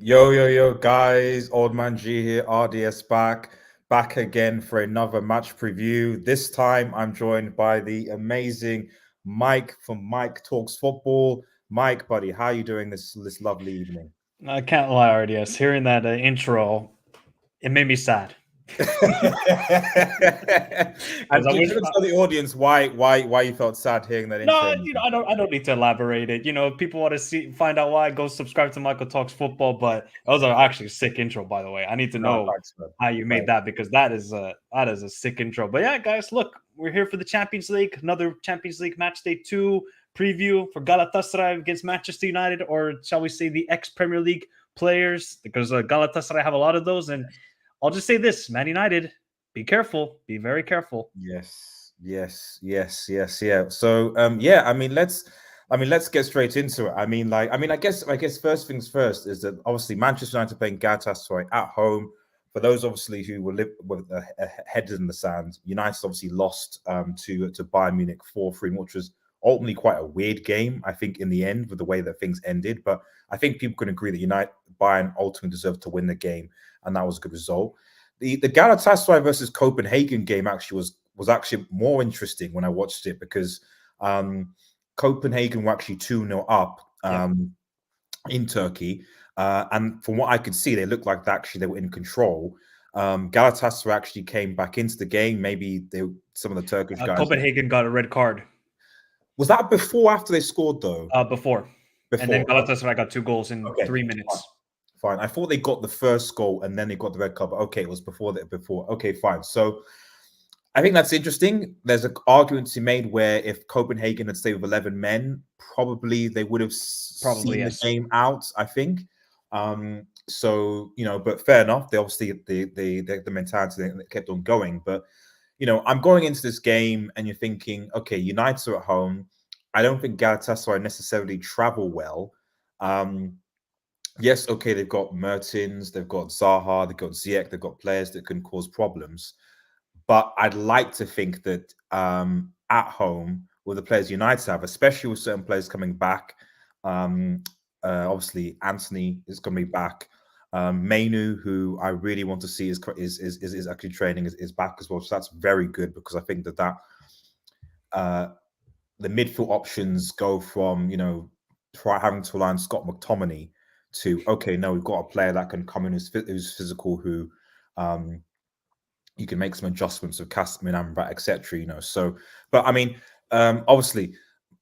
Yo, guys. Old Man G here, RDS back again for another match preview. This time I'm joined by the amazing Mike from Mike Talks Football. Mike, buddy, how are you doing this lovely evening? I can't lie, RDS. Hearing that intro, it made me sad. Because And I you wish. couldn't tell the audience why you felt sad hearing that intro. No, I don't need to elaborate it. If people want to find out why, go subscribe to Michael Talks Football. But that was actually a sick intro, by the way. I need to No, know thanks, man. how you made that because that is a sick intro. But yeah, guys, look, we're here for the Champions League, another Champions League match day 2 preview for Galatasaray against Manchester United, or shall we say the ex-Premier League players, because Galatasaray have a lot of those. And I'll just say this, Man United, be careful, be very careful. Yes. Yeah. So yeah, let's get straight into it. I guess first things first is that obviously Manchester United playing Galatasaray at home. For those obviously who were with a head in the sand, United obviously lost to Bayern Munich 4-3, which was ultimately quite a weird game, I think, in the end, with the way that things ended. But I think people can agree that Bayern ultimately deserved to win the game, and that was a good result. The Galatasaray versus Copenhagen game actually was actually more interesting when I watched it because Copenhagen were actually 2-0 up in Turkey. And from what I could see, they looked like they were in control. Galatasaray actually came back into the game. Maybe some of the Turkish guys. Copenhagen got a red card. Was that before or after they scored, though? Before. And then Galatasaray got 2 goals in 3 minutes. Fine. I thought they got the first goal and then they got the red card. But okay, it was before. Okay, fine. So I think that's interesting. There's an argument to be made where if Copenhagen had stayed with 11 men, probably they would have seen yes. the game out, I think. So, but fair enough. They obviously, the mentality they kept on going. But, I'm going into this game and you're thinking, okay, United are at home. I don't think Galatasaray necessarily travel well. Yes, okay, they've got Mertens, they've got Zaha, they've got Ziyech, they've got players that can cause problems. But I'd like to think that at home, with the players United have, especially with certain players coming back, obviously Anthony is going to be back. Mainoo, who I really want to see is actually training, is back as well. So that's very good because I think that the midfield options go from having to rely on Scott McTominay to okay, no, we've got a player that can come in who's physical, who you can make some adjustments of Castman, Amrabat, etc. So, but I mean, obviously,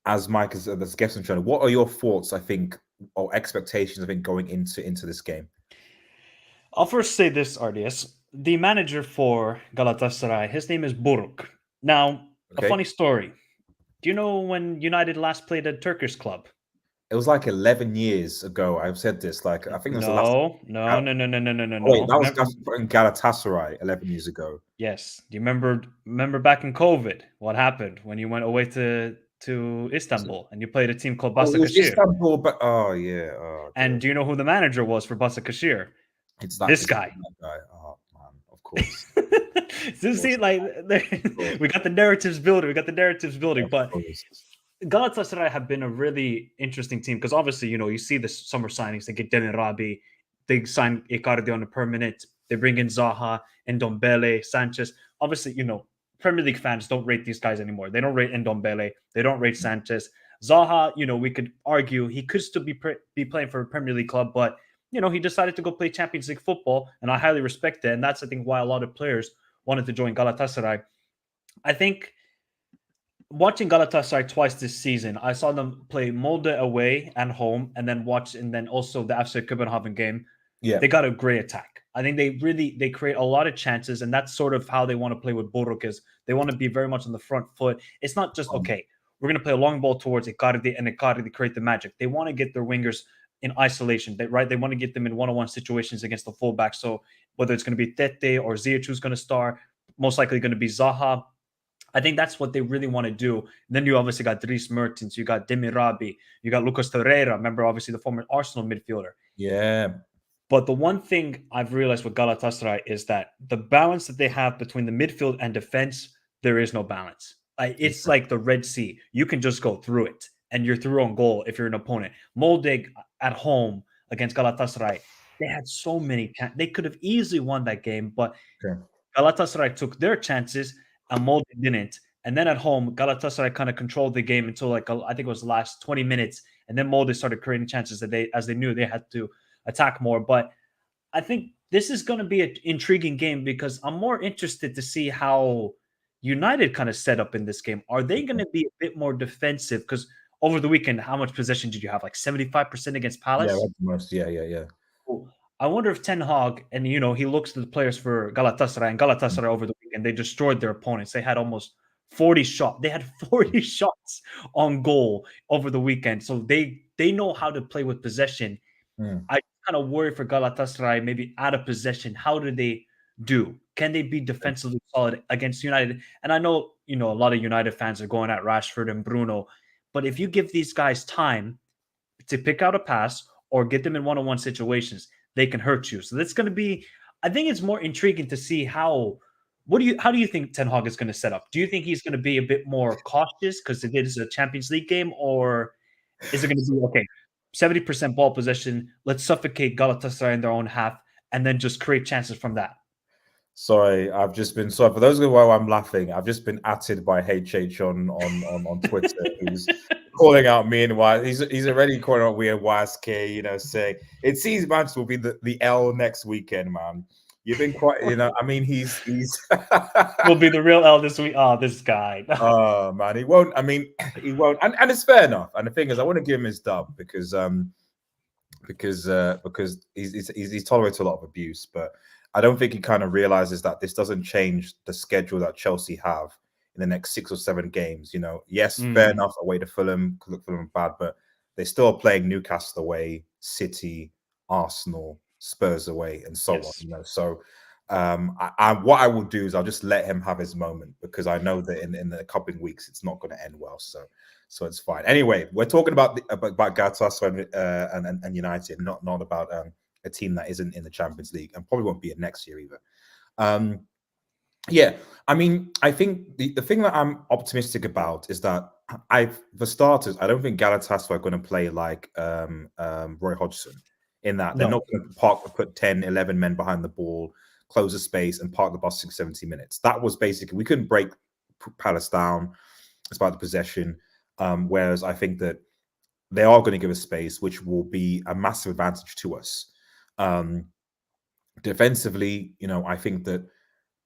as Mike has guest on channel, what are your thoughts? I think or expectations. I think going into this game. I'll first say this, RDS. The manager for Galatasaray, his name is Buruk. Now, a funny story. Do you know when United last played a Turkish club? It was like 11 years ago. I've said this. Like I think it was the last. No. Wait, that was in Galatasaray 11 years ago. Yes. Do you remember back in COVID what happened when you went away to Istanbul and you played a team called Başakşehir? Istanbul, but yeah. And do you know who the manager was for Başakşehir? It's this guy. Oh man, of course. So see, like we got the narratives building. But Galatasaray have been a really interesting team because obviously, you see the summer signings. They get Rabi, they sign Icardi on a permanent. They bring in Zaha and Ndombele, Sanchez. Obviously, Premier League fans don't rate these guys anymore. They don't rate Ndombele. They don't rate Sanchez. Zaha, we could argue he could still be playing for a Premier League club, but he decided to go play Champions League football, and I highly respect it. And that's, I think, why a lot of players wanted to join Galatasaray. I think watching Galatasaray twice this season, I saw them play Molde away and home, and then also the FC Copenhagen game. Yeah, they got a great attack. I think they create a lot of chances, and that's sort of how they want to play with Buruk. Is they want to be very much on the front foot. It's not just okay, we're going to play a long ball towards Icardi and Icardi create the magic. They want to get their wingers in isolation, They want to get them in one-on-one situations against the fullback. So whether it's going to be Tete or Ziyech who's going to start, most likely going to be Zaha. I think that's what they really want to do. And then you obviously got Dries Mertens, you got Rabi, you got Lucas Torreira, remember obviously the former Arsenal midfielder. Yeah. But the one thing I've realized with Galatasaray is that the balance that they have between the midfield and defense, there is no balance. It's like the Red Sea. You can just go through it, and you're through on goal if you're an opponent. Molde at home against Galatasaray, They had so many they could have easily won that game, but Okay. Galatasaray took their chances and Molde didn't. And then at home, Galatasaray kind of controlled the game until like I think it was the last 20 minutes, and then Molde started creating chances that they knew they had to attack more. But I think this is going to be an intriguing game because I'm more interested to see how United kind of set up in this game. Are they going to be a bit more defensive? Because over the weekend, how much possession did you have? Like 75% against Yeah, Palace? that's the most. Yeah. Cool. I wonder if Ten Hag and he looks to the players for Galatasaray and Galatasaray over the weekend. They destroyed their opponents. They had almost 40 shots. They had 40 shots on goal over the weekend. So they know how to play with possession. Mm. I kind of worry for Galatasaray, maybe out of possession. How do they do? Can they be defensively solid against United? And I know, a lot of United fans are going at Rashford and Bruno, but if you give these guys time to pick out a pass or get them in one-on-one situations, they can hurt you. So that's going to be, I think it's more intriguing to see how do you think Ten Hag is going to set up? Do you think he's going to be a bit more cautious because it is a Champions League game, or is it going to be okay? 70% ball possession. Let's suffocate Galatasaray in their own half and then just create chances from that. Sorry, I've just been sorry for those of you who I'm laughing. I've just been atted by HH on Twitter, who's calling out me and why he's already calling out me and YSK, saying it seems Manchester will be the L next weekend, man. You've been quite, I mean, he's will be the real L this week. Oh, this guy. Oh man, he won't. I mean, he won't, and it's fair enough. And the thing is, I want to give him his dub because he's tolerated a lot of abuse, but I don't think he kind of realizes that this doesn't change the schedule that Chelsea have in the next 6 or 7 games. Yes, fair enough, away to Fulham, look Fulham bad, but they still are playing Newcastle away, City, Arsenal, Spurs away, and so on. So what I will do is I'll just let him have his moment because I know that in the coming weeks it's not going to end well. So it's fine. Anyway, we're talking about Galatasaray and United, not about a team that isn't in the Champions League and probably won't be in next year either. Yeah, I mean, I think the thing that I'm optimistic about is that for starters, I don't think Galatasaray are going to play like Roy Hodgson in that they're not going to put 10, 11 men behind the ball, close the space and park the bus 70 minutes. That was basically, we couldn't break Palace down. It's about the possession. Whereas I think that they are going to give us space, which will be a massive advantage to us. Defensively, I think that,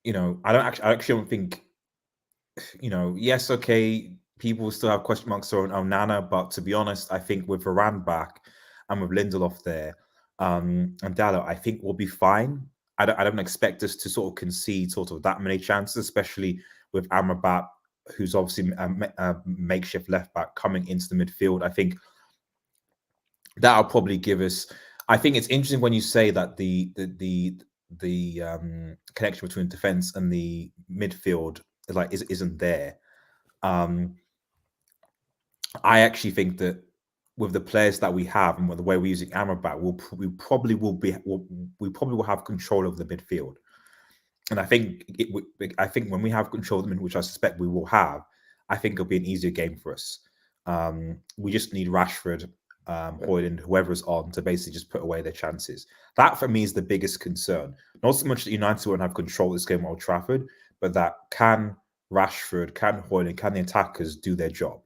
I actually don't think, yes, okay, people still have question marks on Onana, but to be honest, I think with Varane back and with Lindelof there, and Dalot, I think we'll be fine. I don't expect us to sort of concede sort of that many chances, especially with Amrabat, who's obviously a makeshift left back coming into the midfield. I think that'll probably give us. I think it's interesting when you say that the connection between defense and the midfield isn't there. I actually think that with the players that we have and with the way we're using Amrabat, we probably will have control of the midfield. And I think when we have control of them, which I suspect we will have, I think it'll be an easier game for us. We just need Rashford, Hojlund, whoever's on to basically just put away their chances. That for me is the biggest concern. Not so much that United won't have control of this game at Old Trafford, but that can Rashford, can Hojlund, can the attackers do their job?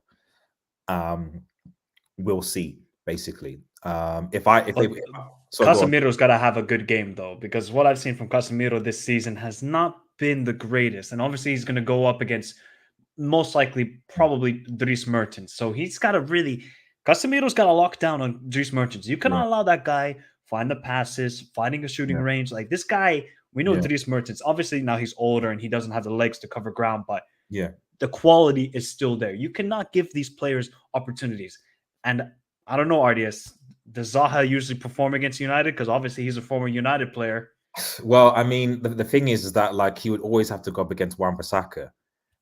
We'll see, basically. Casemiro's got to have a good game though, because what I've seen from Casemiro this season has not been the greatest, and obviously he's going to go up against most likely probably Dries Mertens. So he's got to really. Casemiro's got to lock down on Dries Mertens. You cannot allow that guy find the passes, finding a shooting range. Like this guy, we know Dries Mertens. Obviously now he's older and he doesn't have the legs to cover ground, but the quality is still there. You cannot give these players opportunities. And I don't know, RDS, does Zaha usually perform against United? Because obviously he's a former United player. Well, I mean, the thing is that like he would always have to go up against Wan-Bissaka.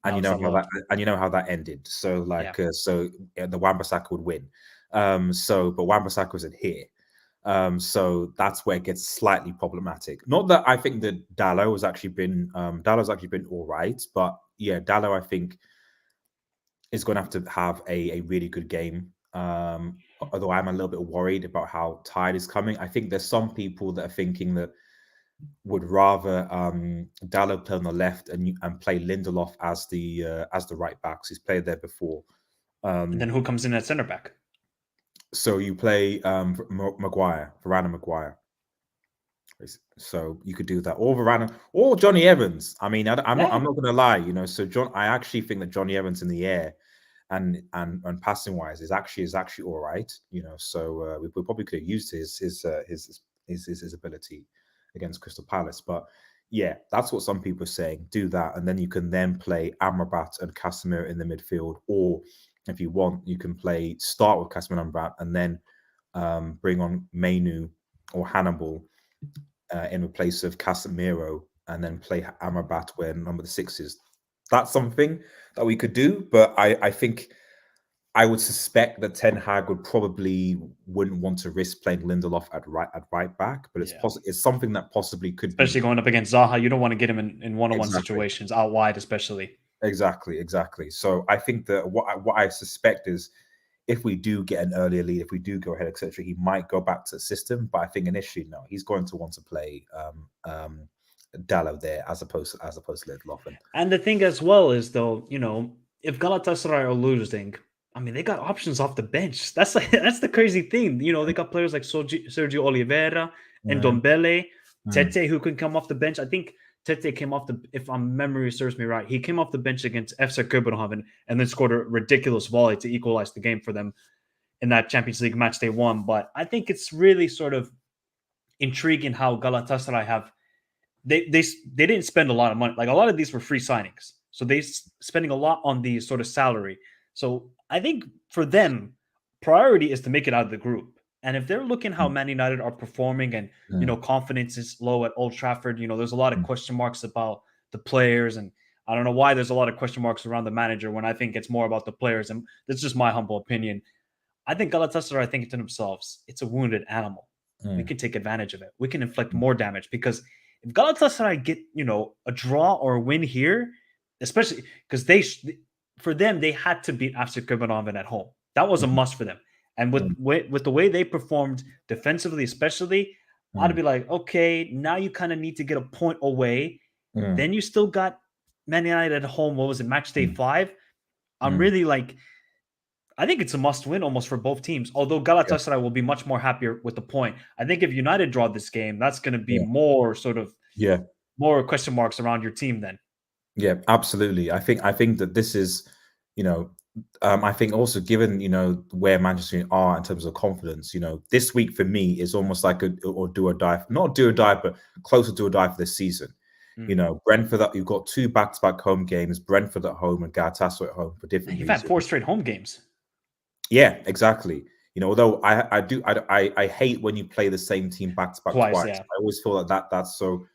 And you know how that ended. So the Wan-Bissaka would win. But Wan-Bissaka wasn't here. So that's where it gets slightly problematic. Not that I think that Dalot has actually been all right, but yeah, Dalot I think is going to have a really good game. although I'm a little bit worried about how Tide is coming. I think there's some people that are thinking that would rather Dalot play on the left and play Lindelof as the right backs. He's played there before. And then who comes in at center back? So you play Varane Maguire. So you could do that, or Varane, or Johnny Evans. I mean, I'm not going to lie, you know. So I actually think that Johnny Evans in the air and passing wise is actually all right, you know. So we probably could have used his ability against Crystal Palace, but yeah, that's what some people are saying. Do that, and then you can then play Amrabat and Casemiro in the midfield, or if you want, you can start with Casemiro and Amrabat, and then bring on Mainoo or Hannibal in place of Casemiro, and then play Amrabat where number 6 is. That's something that we could do, but I think I would suspect that Ten Hag wouldn't want to risk playing Lindelof at right back, but it's something that possibly could especially going up against Zaha. You don't want to get him in one-on-one situations out wide, especially. Exactly. So I think that what I suspect is, if we do get an earlier lead, if we do go ahead, etc., he might go back to the system. But I think initially, no, he's going to want to play Dalot there as opposed to Lindelof. And the thing as well is, though, you know, if Galatasaray are losing, I mean, they got options off the bench. That's the crazy thing. You know, they got players like Sergio Oliveira and Ndombele, Tete, who can come off the bench. I think Tete came off if my memory serves me right, he came off the bench against FC Copenhagen and then scored a ridiculous volley to equalize the game for them in that Champions League match they won. But I think it's really sort of intriguing how Galatasaray have they didn't spend a lot of money. Like, a lot of these were free signings, so they spending a lot on the sort of salary. So I think for them, priority is to make it out of the group. And if they're looking how Man United are performing, and you know, confidence is low at Old Trafford, you know, there's a lot of question marks about the players, and I don't know why there's a lot of question marks around the manager, when I think it's more about the players. And that's just my humble opinion. I think Galatasaray are thinking to themselves, it's a wounded animal. We can take advantage of it. We can inflict more damage, because if Galatasaray get, you know, a draw or a win here, especially because for them, they had to beat FC Copenhagen at home. That was a must for them. And with the way they performed defensively, especially, I'd be like, okay, now you kind of need to get a point away. Then you still got Man United at home. What was it, match day 5? I'm really like, I think it's a must win almost for both teams. Although Galatasaray will be much more happier with the point. I think if United draw this game, that's going to be more sort of more question marks around your team then. Yeah, absolutely. I think that this is, you know, I think also, given, you know, where Manchester United are in terms of confidence, you know, this week for me is almost like do or die, not do or die, but closer to a die for this season. You know, Brentford, you've got 2 back-to-back home games, Brentford at home and Galatasaray at home for different reasons. You've had 4 straight home games. Yeah, exactly. You know, although I hate when you play the same team back-to-back twice. Yeah. I always feel like that's so.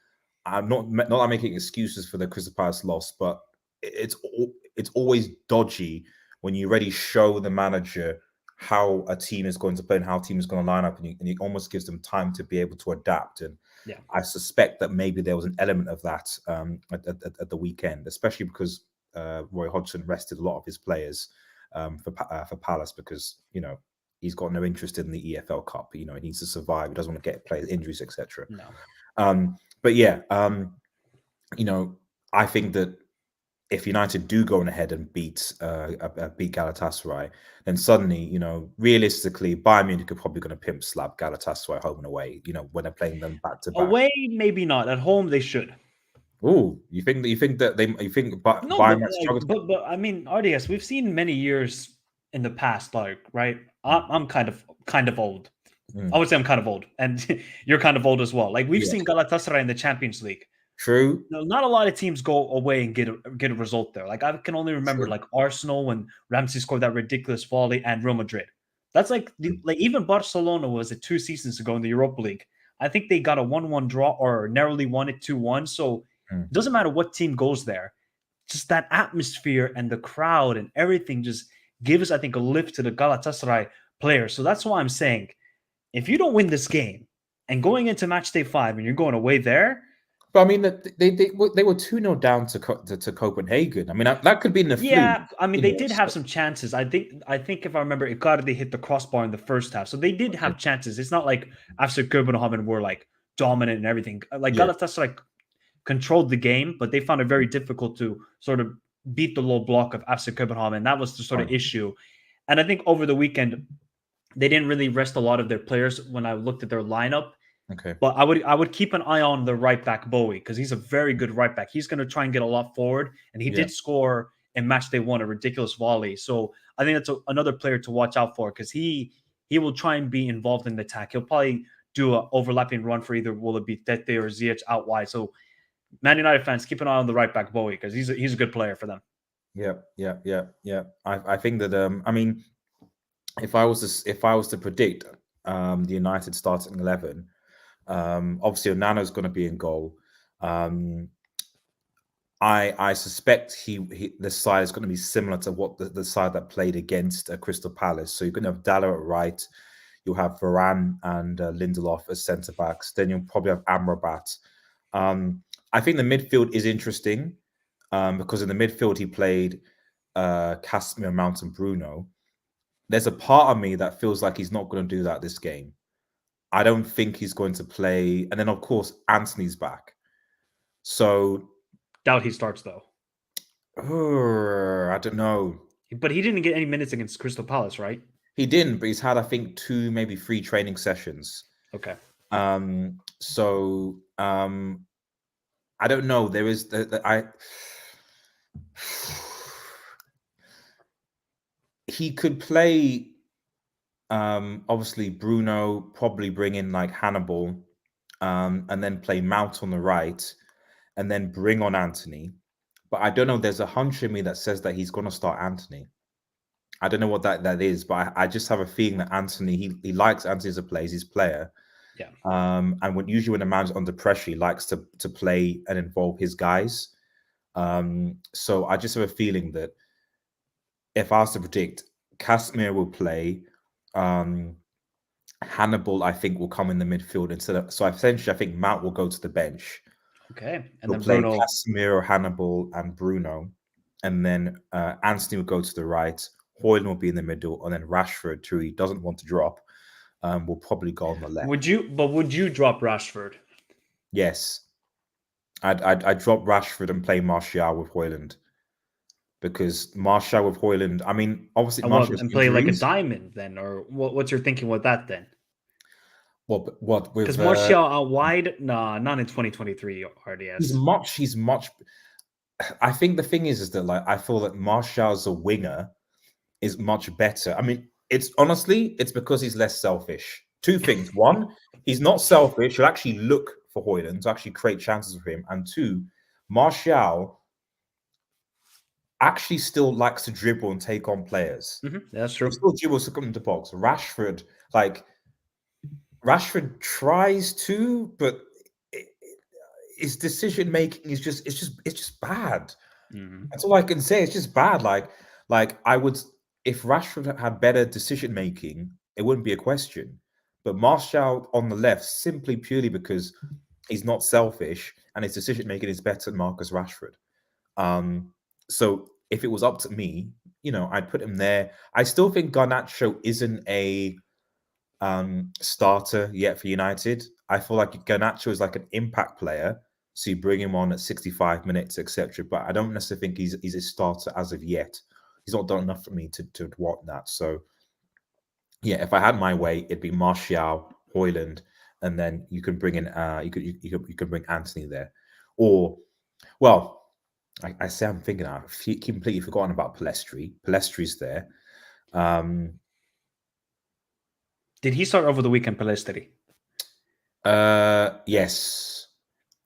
I'm not making excuses for the Crystal Palace loss, but it's always dodgy when you already show the manager how a team is going to play and how a team is going to line up, and it almost gives them time to be able to adapt. And I suspect that maybe there was an element of that at the weekend, especially because Roy Hodgson rested a lot of his players for Palace, because, you know, he's got no interest in the EFL Cup. You know, he needs to survive. He doesn't want to get players injuries, etc. No. But yeah, you know, I think that if United do go on ahead and beat Galatasaray, then suddenly, you know, realistically, Bayern Munich are probably going to pimp slap Galatasaray home and away. You know, when they're playing them back to back. Away, maybe not. At home, they should. Oh, you think that Bayern? But I mean, RDS, we've seen many years in the past, like, right? I'm kind of old. I would say I'm kind of old, and you're kind of old as well. Like, we've seen Galatasaray in the Champions League. True. No, not a lot of teams go away and get a result there. Like, I can only remember like Arsenal when Ramsey scored that ridiculous volley, and Real Madrid. That's like even Barcelona was it 2 seasons ago in the Europa League. I think they got a 1-1 draw or narrowly won it 2-1. So it doesn't matter what team goes there. Just that atmosphere and the crowd and everything just gives, I think, a lift to the Galatasaray players. So that's why I'm saying, if you don't win this game and going into match day 5 and you're going away there, But I mean, they were 2-0 down to Copenhagen. I mean, that could be in the Yeah, flu. I mean, they did have some chances. I think if I remember, Icardi hit the crossbar in the first half, so they did have chances. It's not like after Copenhagen were like dominant and everything. Like Galatasaray controlled the game, but they found it very difficult to sort of beat the low block of FC Copenhagen. That was the sort of issue. And I think over the weekend, they didn't really rest a lot of their players when I looked at their lineup. Okay. But I would keep an eye on the right back Bowie because he's a very good right back. He's going to try and get a lot forward, and he did score in match day one a ridiculous volley. So I think that's another player to watch out for because he will try and be involved in the attack. He'll probably do an overlapping run for either will it be Tete or Ziyech out wide. So Man United fans, keep an eye on the right back Bowie because he's a good player for them. Yeah. I think that I mean, if I was to predict the United starting 11, obviously Onana's going to be in goal. I suspect the side is going to be similar to what the side that played against Crystal Palace. So you're going to have Dalla at right, you'll have Varane and Lindelof as centre backs. Then you'll probably have Amrabat. I think the midfield is interesting because in the midfield he played Casemiro, Mount, and Bruno. There's a part of me that feels like he's not going to do that this game. I don't think he's going to play. And then, of course, Anthony's back. So doubt he starts, though. I don't know. But he didn't get any minutes against Crystal Palace, right? He didn't, but he's had, I think, 2, maybe 3 training sessions. Okay. So I don't know. There is he could play. Obviously, Bruno probably bring in like Hannibal, and then play Mount on the right, and then bring on Anthony. But I don't know. There's a hunch in me that says that he's going to start Anthony. I don't know what that is, but I just have a feeling that Anthony, he likes Anthony as a player, he's his player. Yeah. And usually when a man's under pressure, he likes to play and involve his guys. So I just have a feeling that if I was to predict, Casemiro will play. Hannibal, I think, will come in the midfield instead of. So essentially, I think Mount will go to the bench. Okay, and He'll then play Bruno, Casemiro, Hannibal, and Bruno, and then Anthony will go to the right. Hojlund will be in the middle, and then Rashford, who he doesn't want to drop, will probably go on the left. Would you drop Rashford? Yes, I'd drop Rashford and play Martial with Hojlund. Because Martial with Hojlund, I mean, obviously, and play like a diamond then, or what's your thinking with that then? What because Martial out wide? Nah, not in 2023 RDS. He's much. I think the thing is that like I feel that Martial as a winger is much better. I mean, it's because he's less selfish. 2 things: one, he's not selfish. He'll actually look for Hojlund to actually create chances for him, and 2, Martial actually still likes to dribble and take on players. That's true. He still dribbles to come into the box. Rashford tries to, but his decision making is just bad. That's all I can say. It's just bad. Like I would, if Rashford had better decision making, it wouldn't be a question. But Martial on the left, simply purely because he's not selfish and his decision making is better than Marcus Rashford. So if it was up to me, I'd put him there. I still think Garnacho isn't a starter yet for United. I feel like Garnacho is like an impact player, so you bring him on at 65 minutes, etc. But I don't necessarily think he's a starter as of yet. He's not done enough for me to want that. So yeah, if I had my way, it'd be Martial, Hojlund, and then you can bring in you could bring Anthony there, or well. I say I'm thinking I've completely forgotten about Palestri. Palestri's there. Did he start over the weekend, Palestri? Yes.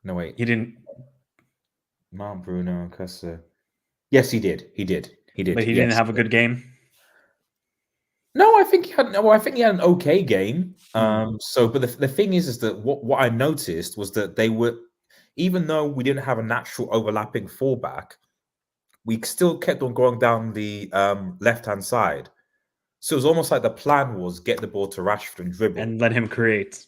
No, wait. He didn't. Mount Bruno, Custer. Yes, he did. He did. But he didn't have a good game. No, I think he had. No, I think he had an okay game. So, but the thing is that what I noticed was that they were. Even though we didn't have a natural overlapping fullback, we still kept on going down the left-hand side. So it was almost like the plan was get the ball to Rashford and dribble. And let him create.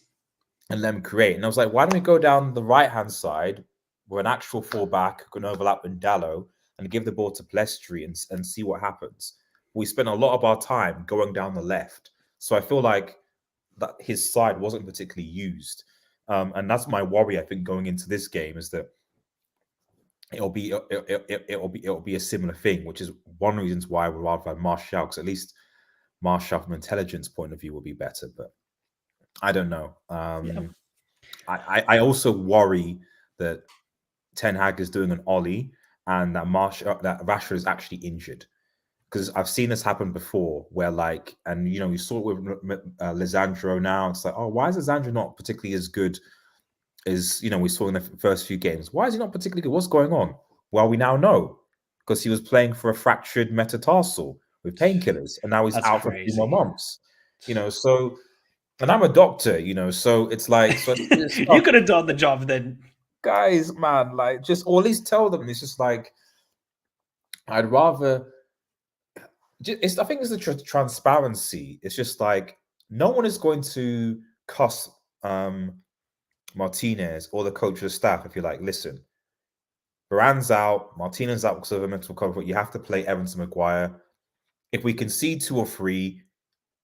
and let them create. And I was like, why don't we go down the right-hand side where an actual fullback can overlap with Dallo and give the ball to Plestri and see what happens? We spent a lot of our time going down the left. So I feel like that his side wasn't particularly used. And that's my worry, I think, going into this game, is that it'll be a similar thing, which is one of the reasons why I would rather have Martial, because at least Martial from an intelligence point of view will be better. But I don't know. I also worry that Ten Hag is doing an ollie and that Rashford is actually injured, because I've seen this happen before where, like, and you know, you saw it with Lisandro now. It's like, oh, why is Lisandro not particularly as good as, you know, we saw in the first few games? Why is he not particularly good? What's going on? Well, we now know, because he was playing for a fractured metatarsal with painkillers, and now he's out for 3 more months. You know, so, and I'm a doctor, you know, so it's like, so you could have done the job then. Guys, man, like, just, or at least tell them. It's just like, I'd rather. I think it's the transparency. It's just like, no one is going to cuss Martinez or the coach of the staff if you're like, listen, Varane's out, Martinez out because of a mental comfort. You have to play Evans and Maguire. If we concede 2 or 3,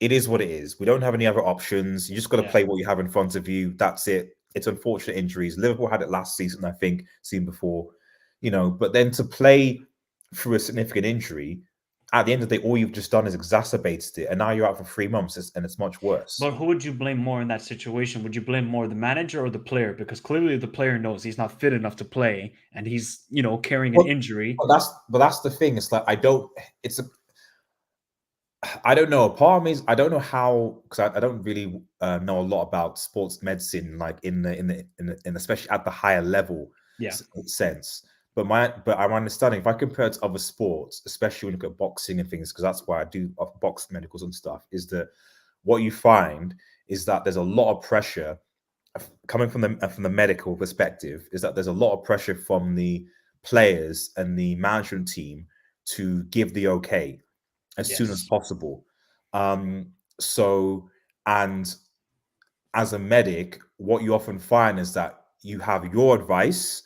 it is what it is. We don't have any other options. You just got to play what you have in front of you. That's it. It's unfortunate injuries. Liverpool had it last season, I think, seen before, you know. But then to play through a significant injury, at the end of the day, all you've just done is exacerbated it, and now you're out for 3 months, and it's much worse. But who would you blame more in that situation? Would you blame more the manager or the player? Because clearly the player knows he's not fit enough to play, and he's, you know, carrying an injury. But that's the thing. It's like, I don't know. Part of me is, I don't know how, because I don't really know a lot about sports medicine, like in especially at the higher level sense. But I'm understanding, if I compare it to other sports, especially when you look at boxing and things, because that's why I do box medicals and stuff, is that what you find is that there's a lot of pressure coming from the medical perspective, is that there's a lot of pressure from the players and the management team to give the okay as soon as possible. So, and as a medic, what you often find is that you have your advice,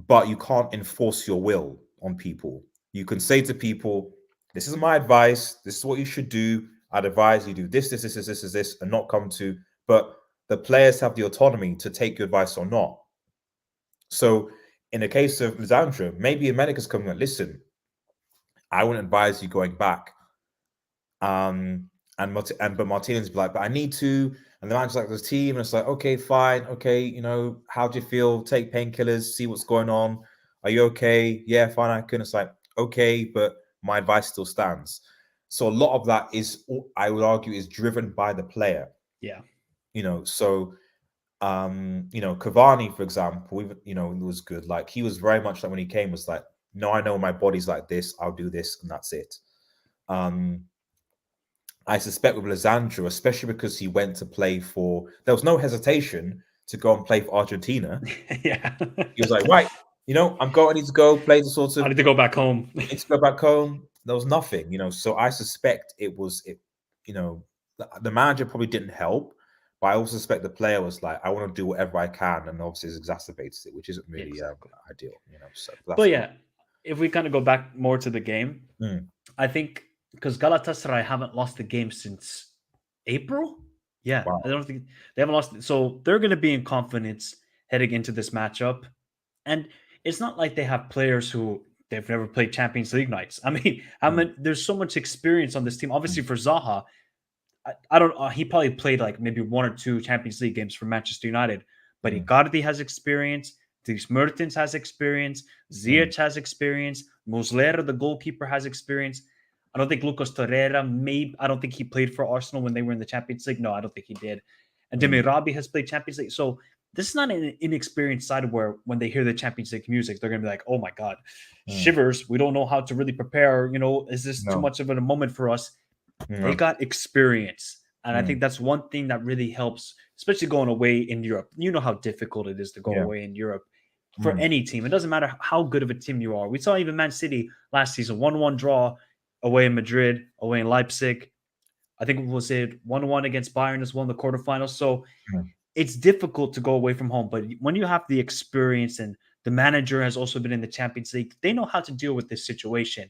but you can't enforce your will on people. You can say to people, this is my advice, this is what you should do, I'd advise you do this, and not come to, but the players have the autonomy to take your advice or not. So in the case of Lisandro, maybe a medic is coming and, listen, I wouldn't advise you going back. But Martinez be like, but I need to, and the manager's like, the team, and it's like, okay, fine, okay, you know, how do you feel? Take painkillers, see what's going on. Are you okay? Yeah, fine, I can. It's like, okay, but my advice still stands. So a lot of that is, I would argue, is driven by the player. Yeah. You know, so you know, Cavani, for example, you know, it was good. Like, he was very much like, when he came, was like, no, I know my body's like this, I'll do this, and that's it. I suspect with Lisandro, especially because he went to play for, there was no hesitation to go and play for Argentina. Yeah. He was like, right, you know, I need to go play the sort of, I need to go back home. I need to go back home. There was nothing, you know, so I suspect you know, the manager probably didn't help, but I also suspect the player was like, I want to do whatever I can, and obviously it exacerbates it, which isn't really ideal, you know. So, but yeah, if we kind of go back more to the game, I think, because Galatasaray haven't lost the game since April. Yeah, wow. I don't think they haven't lost. So they're going to be in confidence heading into this matchup. And it's not like they have players who they've never played Champions League nights. I mean, there's so much experience on this team. Obviously, for Zaha, I don't. He probably played like maybe 1 or 2 Champions League games for Manchester United. But Icardi has experience. Mertens has experience. Ziyech has experience. Muslera, the goalkeeper, has experience. I don't think Lucas Torreira, I don't think he played for Arsenal when they were in the Champions League. No, I don't think he did. And Demi-Rabi has played Champions League. So this is not an inexperienced side where when they hear the Champions League music, they're going to be like, oh my God, shivers. We don't know how to really prepare. You know, is this too much of a moment for us? They got experience. And I think that's one thing that really helps, especially going away in Europe. You know how difficult it is to go away in Europe for any team. It doesn't matter how good of a team you are. We saw even Man City last season, 1-1 draw away in Madrid, away in Leipzig. I think it was 1-1 against Bayern as well in the quarterfinals. So it's difficult to go away from home. But when you have the experience and the manager has also been in the Champions League, they know how to deal with this situation.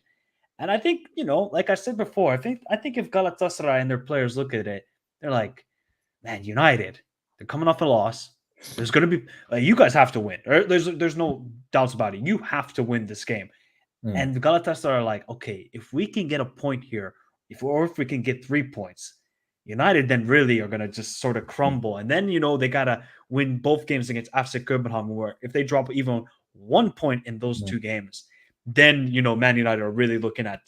And I think, like I said before, I think if Galatasaray and their players look at it, they're like, man, United, they're coming off a loss. There's going to be you guys have to win. There's no doubts about it. You have to win this game. And the Galatasaray are like, okay, if we can get a point here, if we can get 3 points, United then really are going to just sort of crumble. And then, they got to win both games against FC Copenhagen, where if they drop even 1 point in those 2 games, then, Man United are really looking at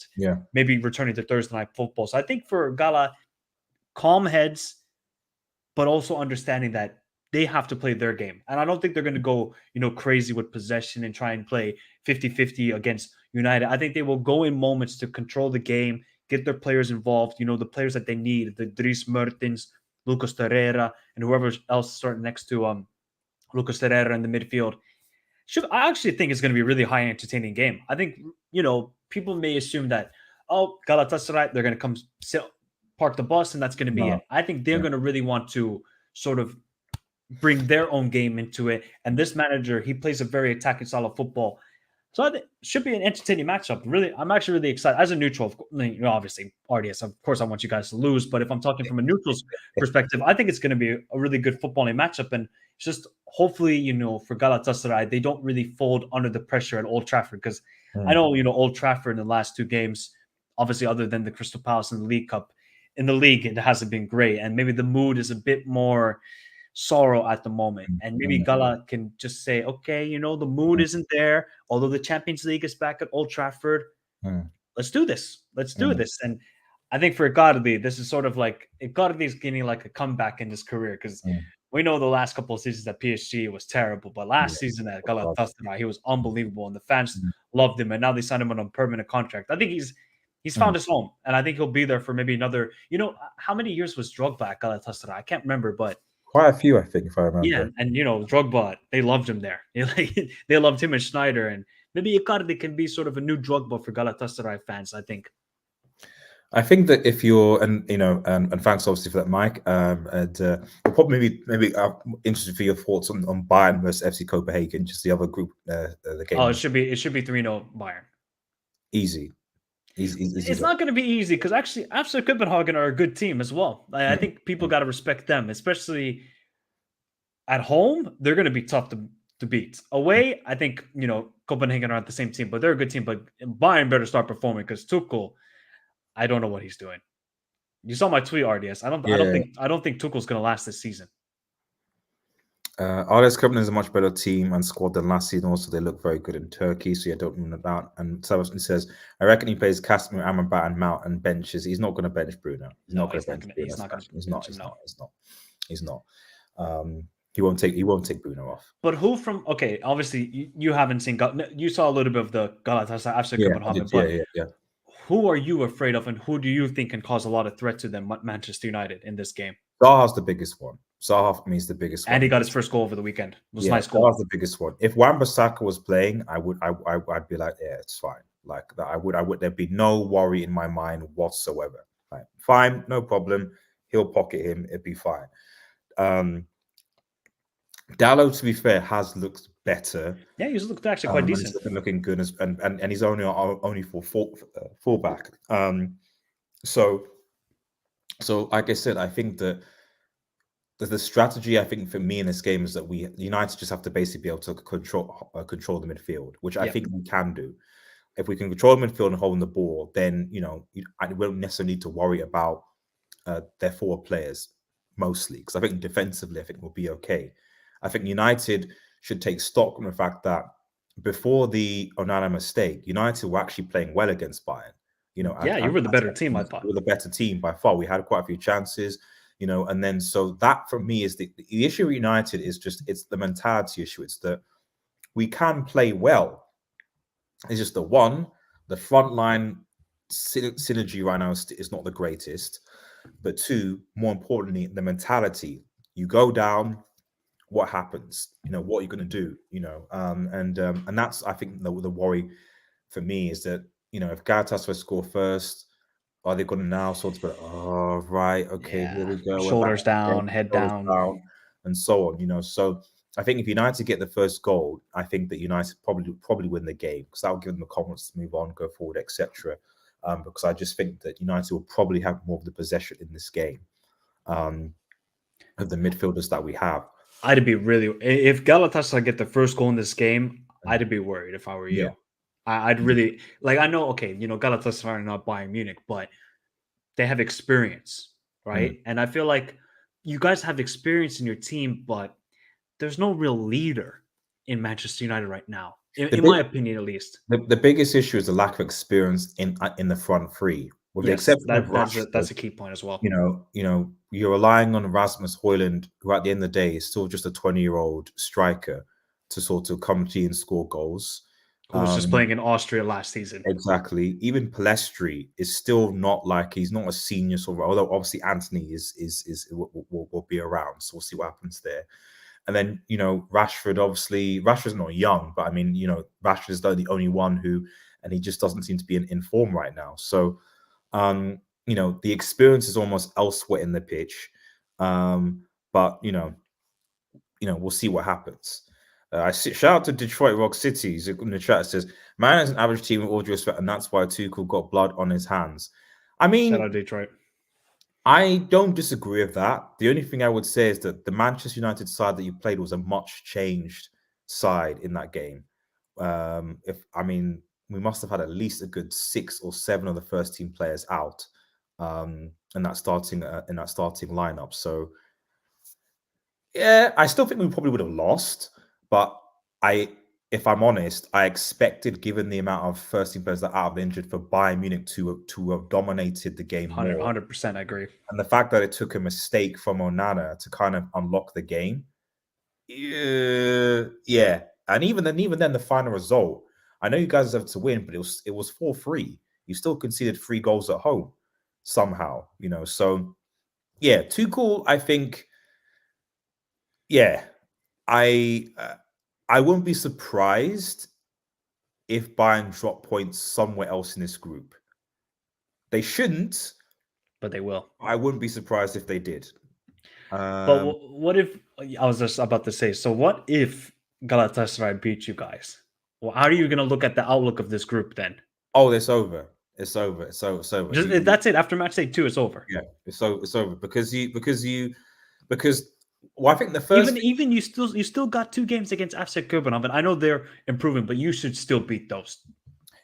maybe returning to Thursday night football. So I think for Gala, calm heads, but also understanding that they have to play their game. And I don't think they're going to go, crazy with possession and try and play 50-50 against United. I think they will go in moments to control the game, get their players involved, the players that they need, the Dries Mertens, Lucas Torreira, and whoever else starting next to Lucas Torreira in the midfield. I actually think it's going to be a really high entertaining game. I think, people may assume that, Galatasaray, they're going to come park the bus and that's going to be it. I think they're going to really want to sort of bring their own game into it. And this manager, he plays a very attacking style of football. So I think it should be an entertaining matchup. Really, I'm actually really excited. As a neutral, obviously, RDS, of course, I want you guys to lose. But if I'm talking from a neutral's perspective, I think it's going to be a really good footballing matchup. And just hopefully, for Galatasaray, they don't really fold under the pressure at Old Trafford. Because I know, Old Trafford in the last 2 games, obviously, other than the Crystal Palace in the League Cup, in the league, it hasn't been great. And maybe the mood is a bit more sorrow at the moment. And maybe Gala can just say, okay, the mood isn't there. Although the Champions League is back at Old Trafford, let's do this. Let's do this. And I think for Icardi, this is sort of like Icardi is getting like a comeback in his career because we know the last couple of seasons at PSG was terrible, but last season at Galatasaray, he was unbelievable, and the fans loved him. And now they signed him on a permanent contract. I think he's found his home, and I think he'll be there for maybe another. How many years was Drogba at Galatasaray? I can't remember, but quite a few, I think, if I remember. Yeah, and Drogba, they loved him there. They loved him and Schneider, and maybe Icardi can be sort of a new Drogba for Galatasaray fans, I think. I think that if you're, and thanks obviously for that, Mike. Probably maybe I'm interested for your thoughts on Bayern versus FC Copenhagen, just the other group. The game. Oh, it should be 3-0 Bayern. Easy. It's not going to be easy because actually, FC Copenhagen are a good team as well. I think people got to respect them, especially at home. They're going to be tough to beat. Away, I think Copenhagen are not the same team, but they're a good team. But Bayern better start performing because Tuchel, I don't know what he's doing. You saw my tweet, RDS. I don't think Tuchel's going to last this season. RDS Copenhagen is a much better team and squad than last season. Also, they look very good in Turkey, so you don't know that. And Sebastian says, I reckon he plays Casemiro, Amrabat, and Mount and benches. He's not going to bench Bruno. He's not going to bench Bruno. He's not. He won't take Bruno off. But who from? Okay, obviously you haven't seen. You saw a little bit of the Galatasaray FC Copenhagen. Yeah. Who are you afraid of, and who do you think can cause a lot of threat to them, Manchester United, in this game? Zaha's the biggest one. Zaha for me is the biggest one. And he got his first goal over the weekend. It was a nice goal. Zaha's the biggest one. If Wan-Bissaka was playing, I'd be like, yeah, it's fine. Like that, I would. There'd be no worry in my mind whatsoever. Like, fine, no problem. He'll pocket him. It'd be fine. Dalot, to be fair, has looked better. Yeah, he's looked actually quite decent. He's looking good, and he's only for fullback. So like I said, I think that the strategy, I think, for me in this game is that United just have to basically be able to control the midfield, which I think we can do. If we can control the midfield and hold the ball, then I won't necessarily need to worry about their forward players mostly, because I think defensively, I think we'll be okay. I think United should take stock from the fact that before the Onana mistake, United were actually playing well against Bayern. You were the better team, I thought. We were the better team by far. We had quite a few chances. And then so that for me is the issue with United is it's the mentality issue. It's that we can play well. It's just the front line synergy right now is not the greatest. But 2, more importantly, the mentality. You go down, what happens? What are you going to do? And that's, I think, the worry for me is that if Galatasaray score first, are they going to now sort of go, oh, right, okay, here we go. Shoulders down, head down. and so on. So I think if United get the first goal, I think that United probably win the game, because that will give them the confidence to move on, go forward, etc. Because I just think that United will probably have more of the possession in this game of the midfielders that we have. I'd be really, if Galatasaray get the first goal in this game, I'd be worried if I were you. Yeah. I'd really I know, okay, Galatasaray are not Bayern Munich, but they have experience, right? And I feel like you guys have experience in your team, but there's no real leader in Manchester United right now, in my opinion, at least. The biggest issue is the lack of experience in the front three, with the exception of Rashford. That's a key point as well. You're relying on Rasmus Hojlund, who at the end of the day is still just a 20-year-old striker, to sort of come to you and score goals. Who was just playing in Austria last season. Exactly. Even Palestri is still not he's not a senior sort of, although obviously Anthony will be around, so we'll see what happens there. And then, Rashford's not young, but I mean, Rashford is the only one and he just doesn't seem to be in form right now. So, the experience is almost elsewhere in the pitch. But, we'll see what happens. Shout out to Detroit Rock City in the chat. It says, man is an average team with all due respect, and that's why Tuchel got blood on his hands. I mean, shout out Detroit. I don't disagree with that. The only thing I would say is that the Manchester United side that you played was a much changed side in that game. We must have had at least a good 6 or 7 of the first team players out in that starting lineup. So yeah, I still think we probably would have lost. But if I'm honest, I expected, given the amount of first team players that are out injured, for Bayern Munich to have dominated the game more. 100%, I agree. And the fact that it took a mistake from Onana to kind of unlock the game, yeah. And even then, the final result, I know you guys deserve to win, but it was 4-3. You still conceded 3 goals at home somehow, So yeah, Tuchel, I think, yeah. I wouldn't be surprised if Bayern drop points somewhere else in this group. They shouldn't, but they will. I wouldn't be surprised if they did. But what if, I was just about to say, so what if Galatasaray beat you guys? Well, how are you going to look at the outlook of this group then? Oh, it's over. It's over. It's over. That's it. After match day 2, it's over. Yeah, it's over because well, I think the first even you still got 2 games against FC Copenhagen. I know they're improving, but you should still beat those.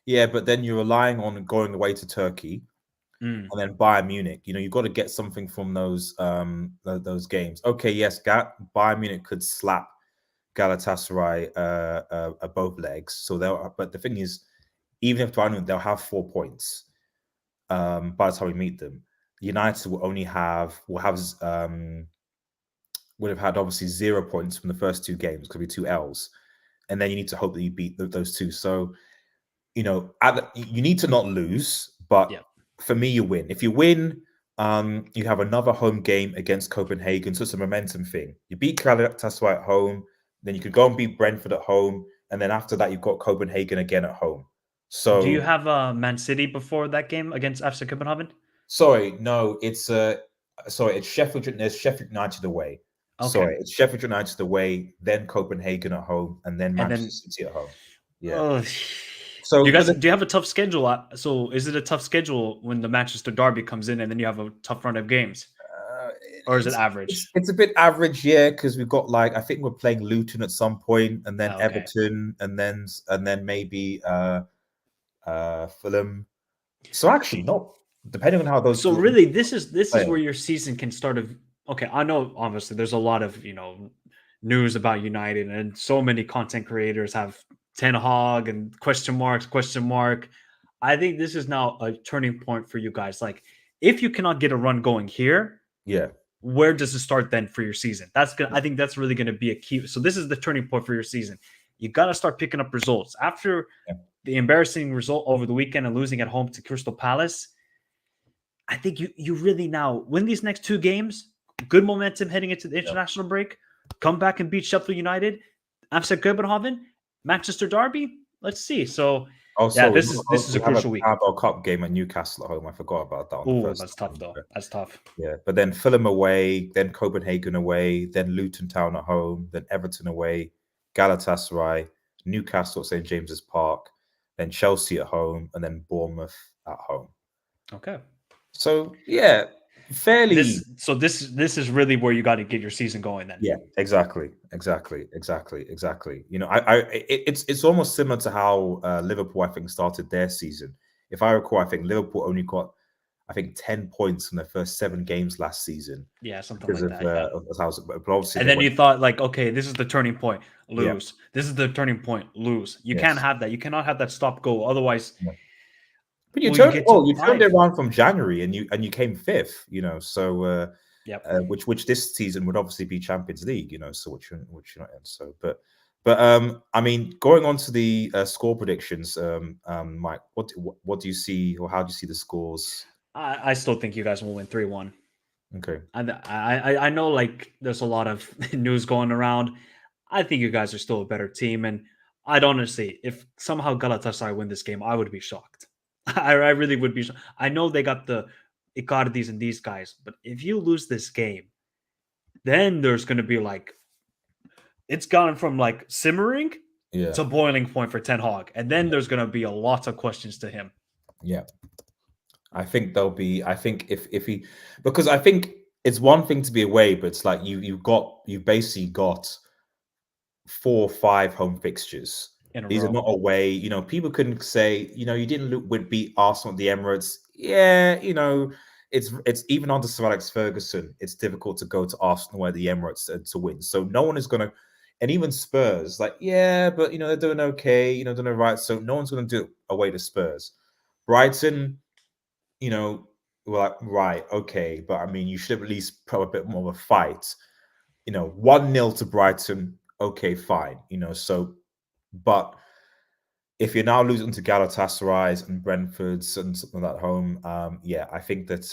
Yeah, but then you're relying on going away to Turkey and then Bayern Munich. You've got to get something from those games. Okay, yes, Bayern Munich could slap Galatasaray both legs. So but the thing is, even if Bayern Munich, they'll have 4 points by the time we meet them. United would have had obviously 0 points from the first 2 games, could be 2 L's, and then you need to hope that you beat those 2. So, you need to not lose, but for me, you win. If you win, you have another home game against Copenhagen, so it's a momentum thing. You beat Galatasaray at home, then you could go and beat Brentford at home, and then after that, you've got Copenhagen again at home. So, do you have Man City before that game against FC Copenhagen? Sorry, no, it's Sheffield. There's Sheffield United away. Okay. Sorry, it's Sheffield United away, then Copenhagen at home, and then Manchester City at home. Yeah. So do you have a tough schedule? So is it a tough schedule when the Manchester derby comes in, and then you have a tough run of games? Or is it average? It's a bit average, yeah, because we've got I think we're playing Luton at some point, and then Everton, and then maybe Fulham. So actually, not depending on how those. So really, this is where your season can start. Okay, I know obviously there's a lot of news about United, and so many content creators have Ten Hag and question mark. I think this is now a turning point for you guys. Like, if you cannot get a run going here, where does it start then for your season? I think that's really going to be a key. So this is the turning point for your season. You got to start picking up results after the embarrassing result over the weekend and losing at home to Crystal Palace. I think you really now win these next 2 games. Good momentum heading into the international break. Come back and beat Sheffield United, FC Copenhagen, Manchester derby. Let's see. So Oh, Yeah, sorry. this is a We have a crucial week. Carabao Cup game at Newcastle at home. I forgot about that on the Oh, first that's tough time. though. That's tough. Yeah, but then Fulham away, then Copenhagen away, then Luton Town at home, then Everton away, Galatasaray, Newcastle at St James's Park, then Chelsea at home, and then Bournemouth at home. Okay. So yeah, fairly. This is really where you got to get your season going then. Yeah, exactly. You know, it's almost similar to how Liverpool, I think, started their season. If I recall, I think Liverpool only got, I think, 10 points from their first 7 games last season. Yeah, something like that. Yeah. But obviously, And then you thought like, okay, this is the turning point. Lose. Yeah. This is the turning point. Lose. You Yes. can't have that. You cannot have that stop go. Otherwise, Yeah. But you will you turned get to you turned it 5? around from January and you came 5th. You know, so Yep. which this season would obviously be Champions League. You know, so which you're not in. So, but I mean, going on to the score predictions, Mike, what do you see, or how do you see the scores? I still think you guys will win 3-1. Okay. I know like there's a lot of news going around. I think you guys are still a better team, and I'd honestly, if somehow Galatasaray win this game, I would be shocked. I really would be shocked. I know they got the Icardis and these guys, but if you lose this game, then there's going to be like, it's gone from like simmering to boiling point for Ten Hag, and then there's going to be a lot of questions to him. Yeah. I think there'll be. I think if he, because I think it's one thing to be away, but it's like you basically got 4 or 5 home fixtures. These are not away. You know, people couldn't say, you know, you didn't beat Arsenal at the Emirates. Yeah, you know, it's even under Sir Alex Ferguson, it's difficult to go to Arsenal at the Emirates to win. So no one is gonna, and even Spurs, like, yeah, but you know, they're doing okay, you know, doing all right. So no one's gonna do it away to Spurs. Brighton, you know, we're like, right, okay, but I mean, you should have at least put a bit more of a fight. You know, 1-0 to Brighton, okay, fine. You know, so, but if you're now losing to Galatasaray's and Brentford's and something like that at home, yeah, I think that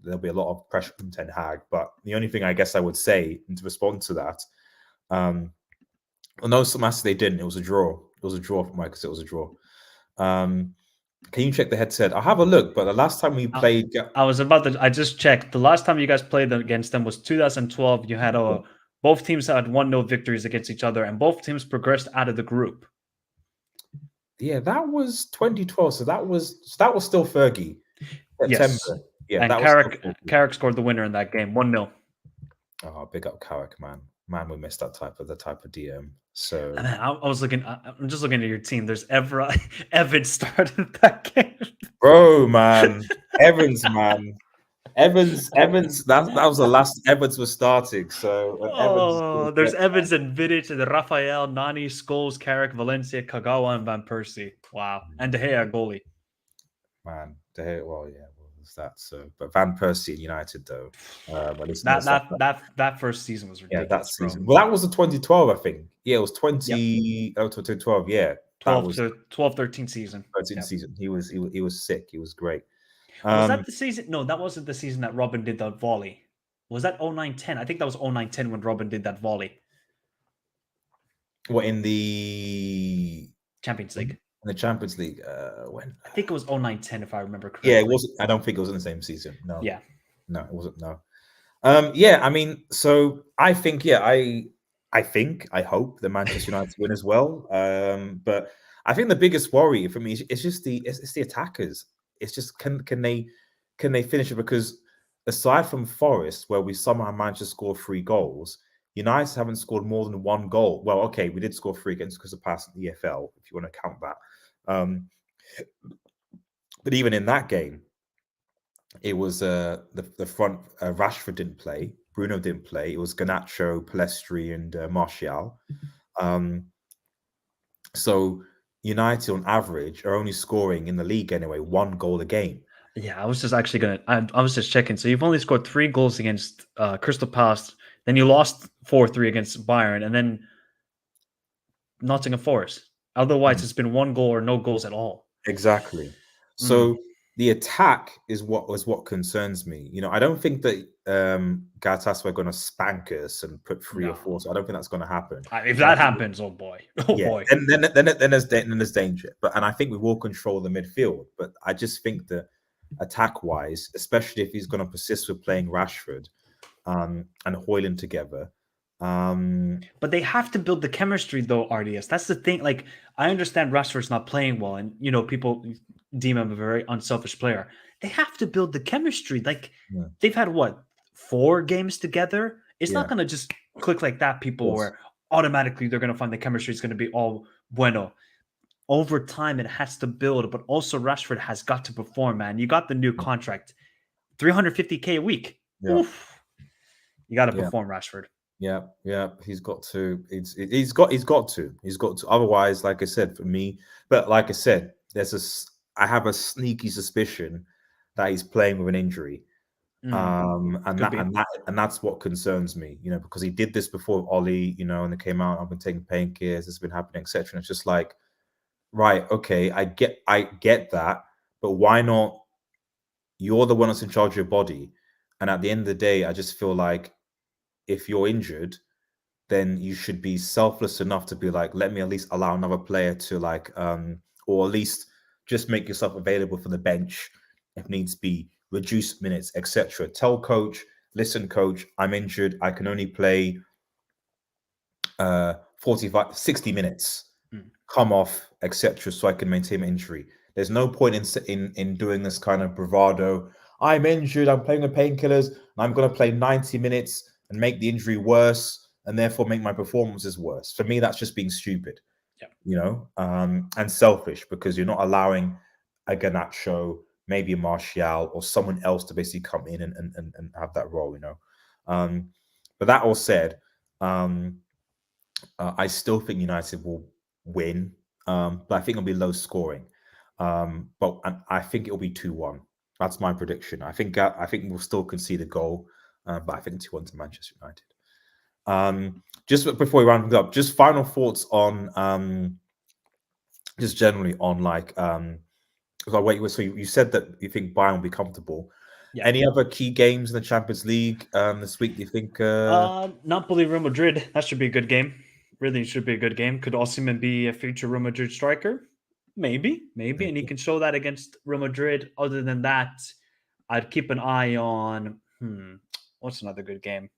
there'll be a lot of pressure from Ten Hag. But the only thing I guess I would say, and to respond to that, well, no, some matches they didn't. It was a draw. It was a draw for Mike because it was a draw. Can you check the headset? I'll have a look. But the last time we played, I just checked. The last time you guys played against them was 2012. You had both teams had 1-0 victories against each other, and both teams progressed out of the group. Yeah, that was 2012. So that was still Fergie. September. Yes. Yeah, and Carrick scored the winner in that game, 1-0. Oh, big up Carrick, man. Man, we missed that type of DM. So I was looking. I'm just looking at your team. There's Evans started that game. Bro, man, Evans, man. Evans. That was the last Evans was starting. So there's Evans and Vidic and Raphael, Nani, Scholes, Carrick, Valencia, Kagawa, and Van Persie. Wow, and De Gea goalie. Man, De Gea. Well, yeah, was that so? But Van Persie and United though. That first season was ridiculous. Yeah, that season. Well, that was the 2012, I think. Yeah, it was 2012. Yeah, 12-13 season. 13 season. He was sick. He was great. Was that the season? No, that wasn't the season that Robin did that volley. Was that 09-10? I think that was 09-10 when Robin did that volley. What, in the Champions League? In the Champions League, when? I think it was 09-10 if I remember correctly. Yeah, it wasn't. I don't think it was in the same season. No. Yeah. No, it wasn't. No. Yeah, I mean, so I think, yeah, I hope the Manchester United win as well. But I think the biggest worry for me is just the attackers. It's just can they finish it? Because aside from Forest, where we somehow managed to score 3 goals, United haven't scored more than 1 goal. Well, okay, we did score 3 against Crystal Palace in the EFL, if you want to count that. But even in that game, it was the front. Rashford didn't play. Bruno didn't play. It was Garnacho, Palestri, and Martial. So United, on average, are only scoring in the league anyway 1 goal a game. Yeah, I was just actually I was just checking. So you've only scored 3 goals against Crystal Palace. Then you lost 4-3 against Bayern, and then Nottingham Forest. Otherwise, it's been 1 goal or no goals at all. Exactly. So the attack is what concerns me. I don't think that Galatasaray are going to spank us and put 3 or 4. So I don't think that's going to happen. If that happens, oh boy, boy. Then there's danger. And I think we will control the midfield. But I just think that attack wise, especially if he's going to persist with playing Rashford and Hojlund together. But they have to build the chemistry, though, RDS. That's the thing. Like, I understand Rashford's not playing well, and people deem him a very unselfish player. They have to build the chemistry. Like, they've had 4 games together. It's not going to just click like that. People where automatically they're going to find the chemistry is going to be all bueno. Over time, it has to build, but also Rashford has got to perform. Man, you got the new contract, $350K a week. Yeah. Oof. You got to perform, Rashford. Yeah, he's got to. He's got to. Otherwise, like I said, for me, but like I said, I have a sneaky suspicion that he's playing with an injury, and that's what concerns me. Because he did this before with Ollie, and they came out. I've been taking painkillers. It's been happening, etc. And it's just like, right, okay, I get that, but why not? You're the one that's in charge of your body, and at the end of the day, I just feel like, if you're injured, then you should be selfless enough to be like, let me at least allow another player to or at least just make yourself available for the bench if needs be, reduce minutes, etc. Tell coach, listen, coach, I'm injured. I can only play 60 minutes. Come off, etc. So I can maintain my injury. There's no point in doing this kind of bravado. I'm injured. I'm playing with painkillers. And I'm going to play 90 minutes and make the injury worse, and therefore make my performances worse. For me, that's just being stupid, and selfish, because you're not allowing a Garnacho, maybe a Martial, or someone else to basically come in and have that role, But that all said, I still think United will win, but I think it'll be low scoring. But I think it'll be 2-1. That's my prediction. I think we'll still concede a goal. But I think 2-1 to Manchester United. Just before we round things up, just final thoughts on just generally on so you said that you think Bayern will be comfortable. Yeah. Any other key games in the Champions League this week? Do you think? Napoli, Real Madrid. That should be a good game. Really should be a good game. Could Osimhen be a future Real Madrid striker? Maybe, and he can show that against Real Madrid. Other than that, I'd keep an eye on. What's another good game?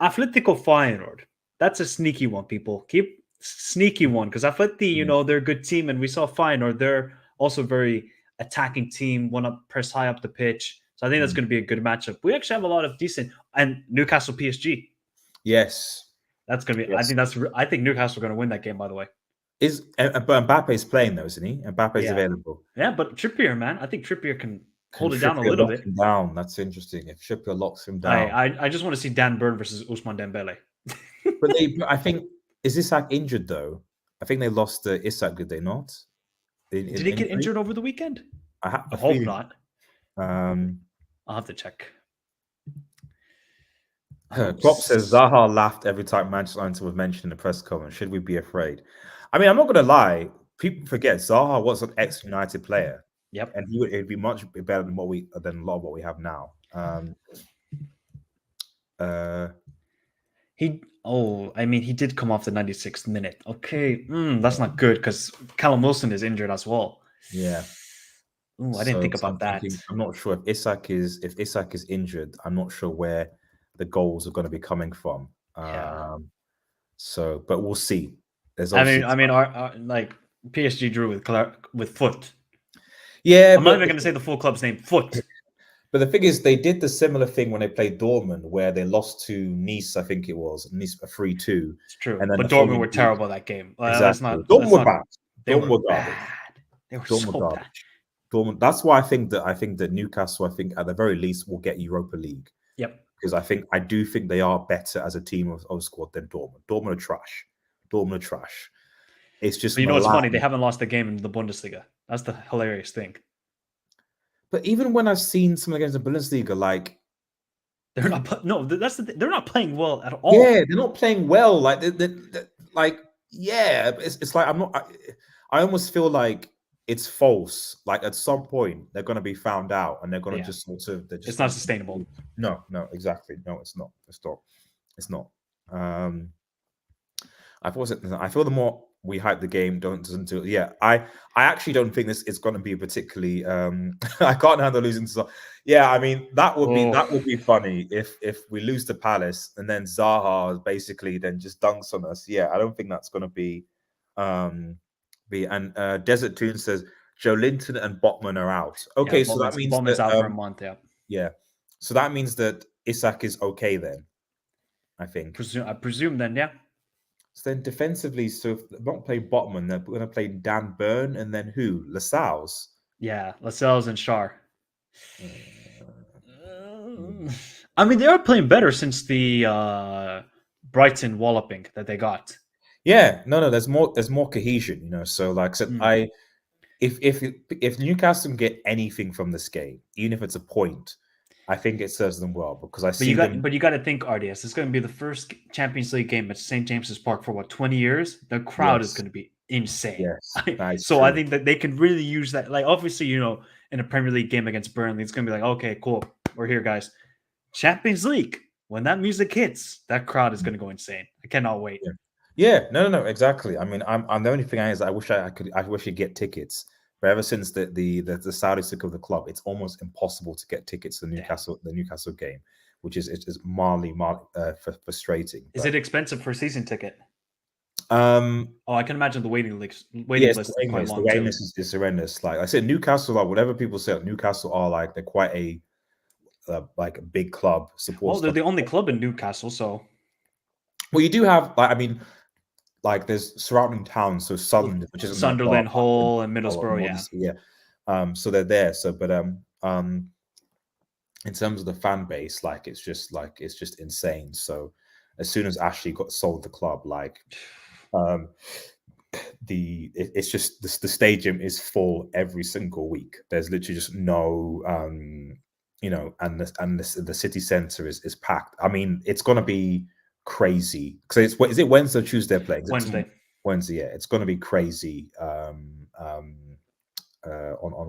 Atletico Feyenoord. That's a sneaky one, people. Keep sneaky one, because Atleti, they're a good team, and we saw Feyenoord. They're also a very attacking team, want to press high up the pitch. So I think that's going to be a good matchup. We actually have a lot of decent, and Newcastle PSG. Yes, that's going to be. Yes. I think Newcastle are going to win that game. By the way, but Mbappe's playing though, isn't he? Mbappe's available. Yeah, but Trippier, man, I think Trippier can hold it down a little bit. Down. That's interesting. If Trippier locks him down, I just want to see Dan Burn versus Ousmane Dembele. But I think, is Isak injured though? I think they lost Isak. Did they not? Did he get injured over the weekend? I hope not. I'll have to check. Klopp says Zaha laughed every time Manchester United was mentioned in the press conference. Should we be afraid? I mean, I'm not going to lie. People forget Zaha was an ex-United player. Yep, and it'd be much better than a lot of what we have now. He did come off the 96th minute. Okay, that's not good because Callum Wilson is injured as well. Yeah. I didn't think about that. I'm not sure if Isak is injured. I'm not sure where the goals are going to be coming from. But we'll see. Our PSG drew with Foot. Yeah, I'm not even going to say the full club's name, Foot. But the thing is, they did the similar thing when they played Dortmund, where they lost to Nice. I think it was Nice 3-2. It's true, and then but Dortmund were terrible that game. Exactly. Dortmund were bad. Dortmund were garbage. They were so bad. Dortmund. That's why I think that Newcastle, at the very least, will get Europa League. Yep. Because I do think they are better as a team of squad than Dortmund. Dortmund are trash. It's just. But what's funny? They haven't lost a game in the Bundesliga. That's the hilarious thing. But even when I've seen some against the Bundesliga, they're not. No, that's they're not playing well at all. Yeah, they're not playing well. It's like I'm not. I almost feel like it's false. Like at some point they're going to be found out, and they're going to Yeah. just sort of It's not sustainable. No, exactly. No, it's not. It's not. I feel the more we hype the game, doesn't do it. Yeah, I actually don't think this is going to be particularly. I can't handle losing to. Yeah, I mean that would be funny if we lose to Palace and then Zaha basically then just dunks on us. Yeah, I don't think that's going to be. And Desert Toon says Joe Linton and Botman are out. Okay, so that means Botman's out for a month. Yeah. Yeah, so that means that Isak is okay then. I think. I presume then, yeah. So then defensively, so if they're not playing Botman, they're going to play Dan Burn and then who? Lascelles? Yeah, Lascelles and Shar. I mean, they are playing better since the Brighton walloping that they got. Yeah, no, there's more cohesion, you know. So like I said, if Newcastle can get anything from this game, even if it's a point, I think it serves them well because But you got to think, RDS. It's going to be the first Champions League game at St James's Park for what 20 years. The crowd is going to be insane. Yes, so true. I think that they can really use that. Like obviously, you know, in a Premier League game against Burnley, it's going to be like, okay, cool, we're here, guys. Champions League. When that music hits, that crowd is going to go insane. I cannot wait. Yeah, no, exactly. I mean, I'm the only thing is I wish I could get tickets. But ever since the Saudis took over the club, it's almost impossible to get tickets to the Newcastle game, which is mildly frustrating. Is it expensive for a season ticket? I can imagine the waiting list is quite long. The waiting list is horrendous. Like I said, Newcastle are whatever people say. Newcastle are like they're quite a big club. Well, they're the only club in Newcastle, so. Well, you do have like there's surrounding towns, so Sunderland, which is Sunderland, Hull, and Middlesbrough, yeah. So they're there. So, but in terms of the fan base, like it's just insane. So, as soon as Ashley sold the club, like, it's just the stadium is full every single week. There's literally just no, you know, and the city centre is packed. I mean, it's gonna be crazy. So is it Wednesday or Tuesday they're playing? Wednesday, yeah. It's going to be crazy on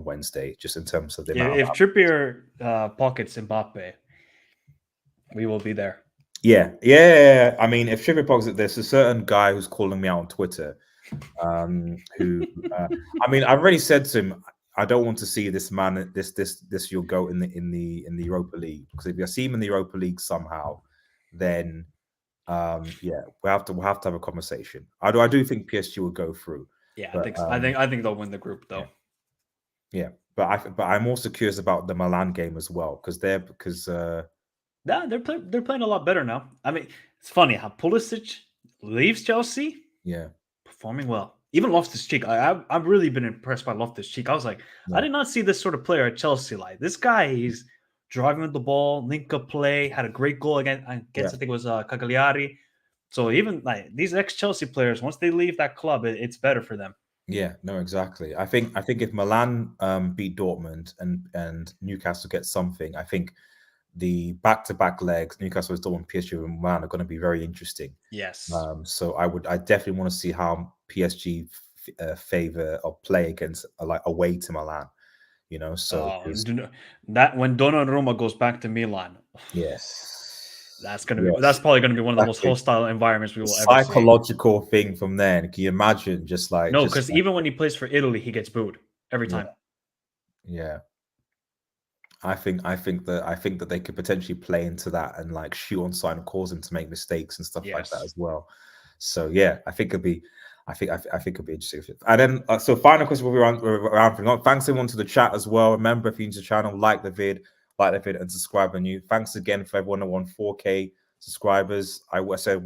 Wednesday, just in terms of the amount. If Trippier pockets Mbappe, we will be there. Yeah. I mean, if Trippier pockets it, there's a certain guy who's calling me out on Twitter. Who? I mean, I've already said to him, I don't want to see this man. This you'll go in the Europa League, because if you see him in the Europa League somehow, then. We'll have to have a conversation. I do think PSG will go through. Yeah, but, I think they'll win the group though. Yeah, but I'm also curious about the Milan game as well they're playing a lot better now. I mean, it's funny how Pulisic leaves Chelsea. Yeah, performing well. Even Loftus-Cheek. I've really been impressed by Loftus-Cheek. I was like, I did not see this sort of player at Chelsea. Like this guy, he's driving with the ball, link up play, had a great goal against I think it was Cagliari. So even like these ex-Chelsea players, once they leave that club, it's better for them. Yeah, no, exactly. I think if Milan beat Dortmund and Newcastle gets something, I think the back-to-back legs, Newcastle, Dortmund, PSG, and Milan are going to be very interesting. Yes. So I definitely want to see how PSG favor or play against away to Milan. You know, so that when Donnarumma goes back to Milan, yes, that's probably gonna be one of the most hostile environments we will ever see. Psychological thing from there. Can you imagine? Because even when he plays for Italy, he gets booed every time. Yeah. I think that they could potentially play into that and like shoot on sight and cause him to make mistakes and stuff like that as well. So yeah, I think it'd be interesting. And then so final question we'll be around for. Thanks everyone to the chat as well. Remember, if you're into the channel, like the vid and subscribe on you. Thanks again for everyone who won 4K subscribers. I said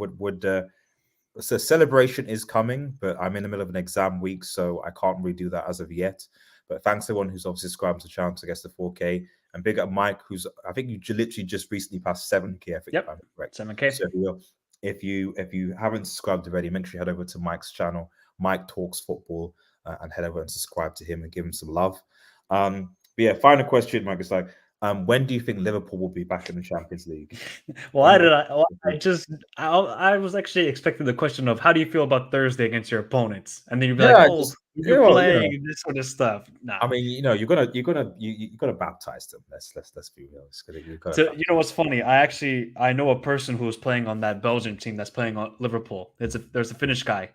so celebration is coming, but I'm in the middle of an exam week, so I can't really do that as of yet. But thanks to everyone who's obviously subscribed to the channel to get the 4K. And big up Mike, who's I think you literally just recently passed 7K. I think. Yep. Right. 7K. So if you haven't subscribed already, make sure you head over to Mike's channel, Mike Talks Football, and head over and subscribe to him and give him some love. But yeah, final question, Mike, is like, When do you think Liverpool will be back in the Champions League? Well, I was actually expecting the question of how do you feel about Thursday against your opponents, and then you'd be like, Yeah, oh, just you're playing this sort of stuff. Nah. I mean, you're gonna baptize them. Let's be real. So you know what's funny? I know a person who's playing on that Belgian team that's playing on Liverpool. There's a Finnish guy.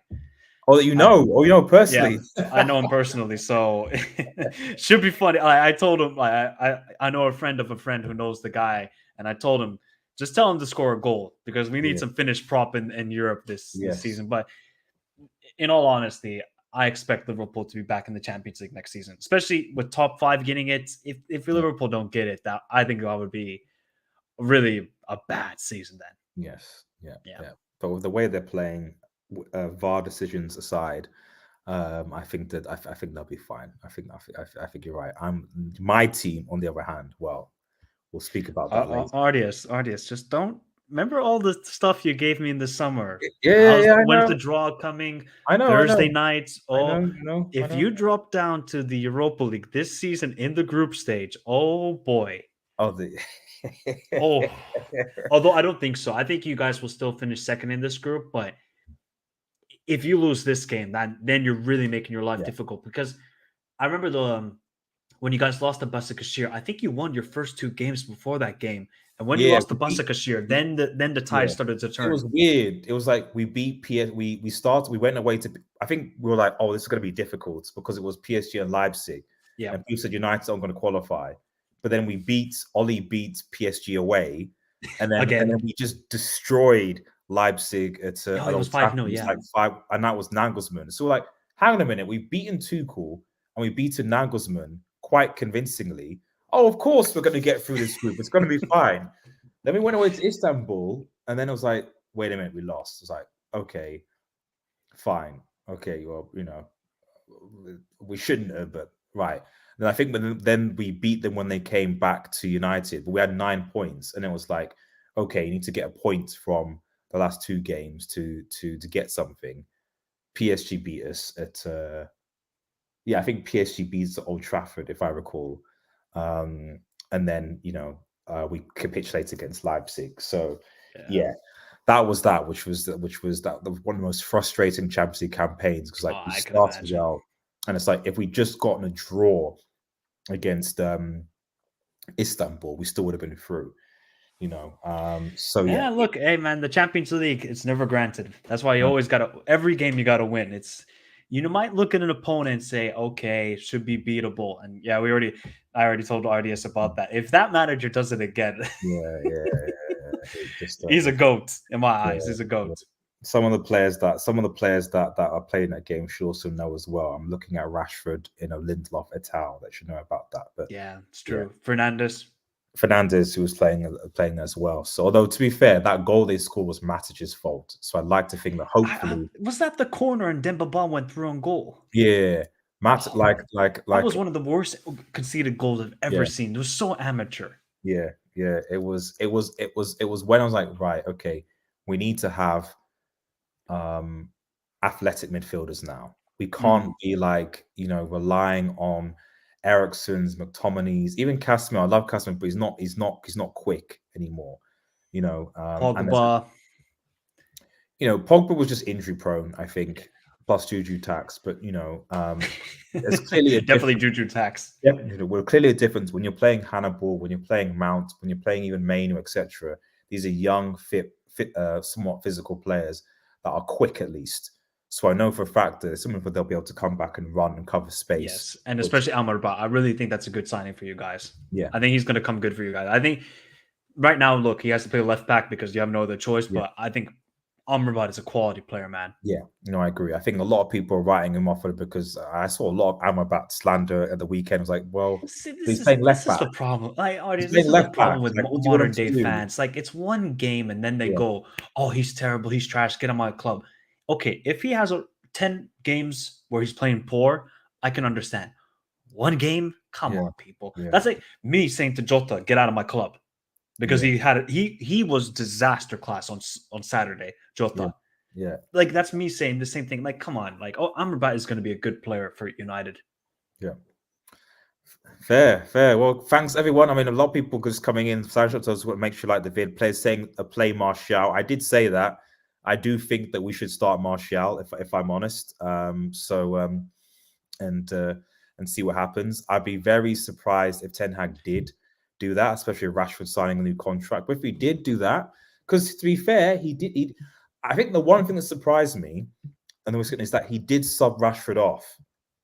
Oh, you know Yeah, personally. I know him personally, so should be funny. I told him I know a friend of a friend who knows the guy, and I told him just tell him to score a goal because we need some Finnish prop in Europe this season. But in all honesty, I expect Liverpool to be back in the Champions League next season, especially with top 5 getting it. If Liverpool don't get it, I think that would be really a bad season then. Yes, yeah. But with the way they're playing, VAR decisions aside, I think they'll be fine. I think you're right. My team, on the other hand, well, we'll speak about that later. Ardius, just don't remember all the stuff you gave me in the summer. Yeah. When's the draw coming? I know. Thursday nights. Oh, if you drop down to the Europa League this season in the group stage, oh boy. Although I don't think so. I think you guys will still finish second in this group, but if you lose this game, then you're really making your life difficult. Because I remember when you guys lost to Başakşehir, I think you won your first 2 games before that game. And when you lost to Başakşehir, then the tide started to turn. It was weird. It was like we beat PS. We went away to. I think we were like, oh, this is going to be difficult because it was PSG and Leipzig. Yeah. And people said United aren't going to qualify. But then Ollie beats PSG away, and then we just destroyed Leipzig at it was 5-0, like 5, and that was Nagelsmann. So we're like, hang on a minute, we've beaten Tuchel and we beaten Nagelsmann quite convincingly. Oh, of course we're going to get through this group. It's going to be fine. Then we went away to Istanbul, and then it was like, wait a minute, we lost. It's like, okay, fine, okay, well, we shouldn't have, but right. And I think then we beat them when they came back to United, but we had 9 points, and it was like, okay, you need to get a point from the last 2 games to get something. PSG beat us at I think PSG beats Old Trafford, if I recall, and then we capitulate against Leipzig. So that was one of the most frustrating Champions League campaigns because we started well, and it's like if we just gotten a draw against Istanbul, we still would have been through. Look, hey man, the Champions League, it's never granted. That's why you always every game you gotta win. You might look at an opponent and say, okay, should be beatable. And I already told Ardius about that. If that manager does it again, he's a goat in my eyes. He's a goat. Some of the players that are playing that game should also know as well. I'm looking at Rashford, Lindelof et al. That should know about that. But yeah, it's true. Fernandez, who was playing as well. So, although to be fair, that goal they scored was Matic's fault. So I'd like to think that hopefully was that the corner and Dembaba went through on goal. Yeah, Matt, that was one of the worst conceded goals I've ever seen. It was so amateur. Yeah. It was when I was like, right, okay, we need to have athletic midfielders now. We can't be relying on Eriksen's, McTominay's, even Casemiro. I love Casemiro, but he's not quick anymore. Pogba. Pogba was just injury prone, I think, plus Juju tax. But there's clearly definitely Juju tax. We're clearly a difference when you're playing Hannibal, when you're playing Mount, when you're playing even mainoo, etc. These are young, fit, somewhat physical players that are quick at least. So I know for a fact that they'll be able to come back and run and cover space. Yes, and especially Amrabat. I really think that's a good signing for you guys. Yeah. I think he's going to come good for you guys. I think right now, look, he has to play left back because you have no other choice, but I think Amrabat is a quality player, man. Yeah, I agree. I think a lot of people are writing him off because I saw a lot of Amrabat slander at the weekend. I was like, well, he's playing left back. This is the problem. This is the problem with modern day fans. Like, it's one game and then they go, oh, he's terrible, he's trash, get him out of club. Okay, if he has 10 games where he's playing poor, I can understand. One game? Come on, people. Yeah. That's like me saying to Jota, get out of my club. Because he was disaster class on Saturday, Jota. Yeah. Like, that's me saying the same thing. Like, come on. Like, Amrabat is going to be a good player for United. Yeah. Fair. Well, thanks everyone. I mean, a lot of people just coming in. Sarah make sure like the vid players saying play Martial. I did say that. I do think that we should start Martial if I'm honest. And see what happens. I'd be very surprised if Ten Hag did do that, especially Rashford signing a new contract. But if he did do that, because to be fair, he did. I think the one thing that surprised me, is that he did sub Rashford off.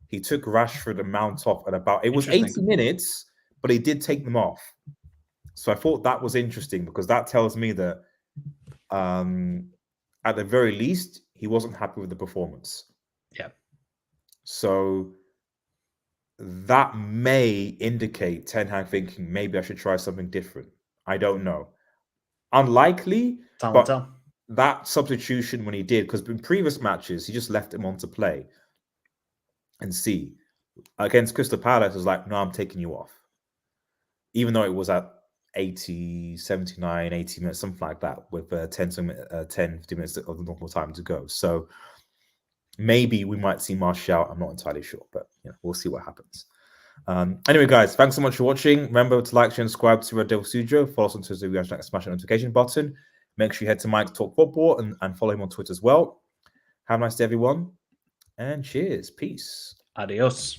He took Rashford and Mount off at about, it was 80 minutes, but he did take them off. So I thought that was interesting because that tells me that at the very least, he wasn't happy with the performance. Yeah. So that may indicate Ten Hag thinking maybe I should try something different. I don't know. Unlikely, but that substitution when he did, because in previous matches, he just left him on to play and see. Against Crystal Palace, was like, no, I'm taking you off. Even though it was at 80, 79, 80 minutes, something like that, with 10, 50 minutes of the normal time to go. So maybe we might see Martial. I'm not entirely sure, but we'll see what happens. Anyway, guys, thanks so much for watching. Remember to like, share, and subscribe to Red Devil Studio. Follow us on Twitter. You guys smash the notification button. Make sure you head to Mike's Talk Football and follow him on Twitter as well. Have a nice day, everyone. And cheers. Peace. Adios.